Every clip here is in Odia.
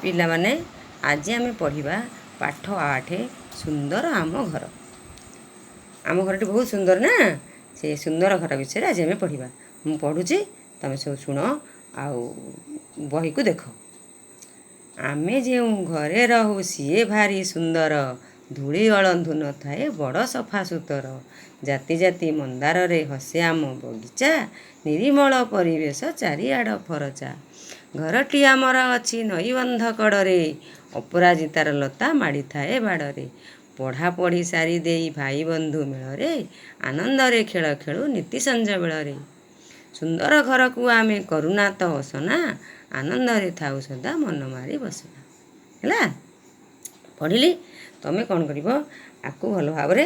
ପିଲାମାନେ ଆଜି ଆମେ ପଢ଼ିବା ପାଠ 8 ସୁନ୍ଦର ଆମ ଘର। ଆମ ଘରଟି ବହୁତ ସୁନ୍ଦର ନା, ସେ ସୁନ୍ଦର ଘର ବିଷୟରେ ଆଜି ଆମେ ପଢ଼ିବା। ମୁଁ ପଢ଼ୁଛି, ତୁମେ ସବୁ ଶୁଣ ଆଉ ବହିକୁ ଦେଖ। ଆମେ ଯେଉଁ ଘରେ ରହୁ ସିଏ ଭାରି ସୁନ୍ଦର, ଧୂଳି ଅଳନ୍ଧୁ ନଥାଏ ବଡ଼ ସଫା ସୁତର। ଜାତି ଜାତି ମନ୍ଦାରରେ ହସେ ଆମ ବଗିଚା, ନିରିମଳ ପରିବେଶ ଚାରିଆଡ଼ ଫରଚା। ଘରଟି ଆମର ଅଛି ନଈବନ୍ଧ କଡ଼ରେ, ଅପରାଜିତାର ଲତା ମାଡ଼ିଥାଏ ବାଡ଼ରେ। ପଢ଼ାପଢ଼ି ସାରି ଦେଇ ଭାଇ ବନ୍ଧୁ ମେଳରେ, ଆନନ୍ଦରେ ଖେଳ ଖେଳୁ ନୀତି ସଞ୍ଜ ବେଳରେ। ସୁନ୍ଦର ଘରକୁ ଆମେ କରୁନା ତ ଅସନା, ଆନନ୍ଦରେ ଥାଉ ସଦା ମନ ମାରି ବସନା। ହେଲା, ପଢ଼ିଲି। ତୁମେ କ'ଣ କରିବ, ଆକୁ ଭଲ ଭାବରେ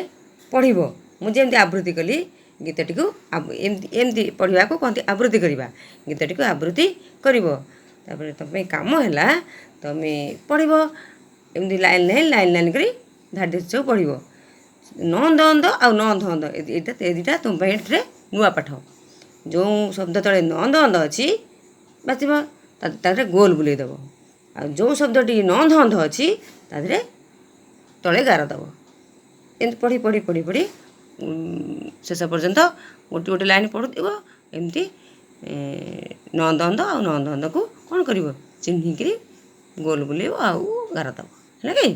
ପଢ଼ିବ। ମୁଁ ଯେମିତି ଆବୃତ୍ତି କଲି ଗୀତଟିକୁ ଏମିତି ପଢ଼ିବାକୁ କହନ୍ତି ଆବୃତ୍ତି କରିବା। ଗୀତଟିକୁ ଆବୃତ୍ତି କରିବ। ତାପରେ ତୁମ ପାଇଁ କାମ ହେଲା, ତୁମେ ପଢ଼ିବ ଏମିତି ଲାଇନ୍ ଲାଇନ୍ କରି ଧାଡ଼ି ସବୁ ପଢ଼ିବ। ନନ୍ଦ ଅନ୍ଦ ଆଉ ନନ୍ଦ ଅନ୍ଦ ଏ ଦୁଇଟା ତୁମ ପାଇଁ ଏଥିରେ ନୂଆ ପାଠ। ଯେଉଁ ଶବ୍ଦ ତଳେ ନନ୍ଦ ଅନ୍ଦ ଅଛି ବାଛିବ, ତା ଦେହରେ ଗୋଲ ବୁଲେଇ ଦେବ। ଆଉ ଯେଉଁ ଶବ୍ଦଟି ନନ୍ଦ ଅନ୍ଧ ଅଛି ତା ଦେହରେ ତଳେ ଗାର ଦେବ। ଏମିତି ପଢ଼ି ପଢ଼ି ପଢ଼ି ପଢ଼ି ଶେଷ ପର୍ଯ୍ୟନ୍ତ ଗୋଟେ ଲାଇନ୍ ପଢ଼ୁଥିବ। ଏମିତି ନନ୍ଦ ଅନ୍ଧ ଆଉ ନନ୍ଦ ଅନ୍ଧକୁ କ'ଣ କରିବ, ଚିହ୍ନିକିରି ଗୋଲ ବୁଲେଇବ ଆଉ ଗାର ଦେବ। ହେଲା କି?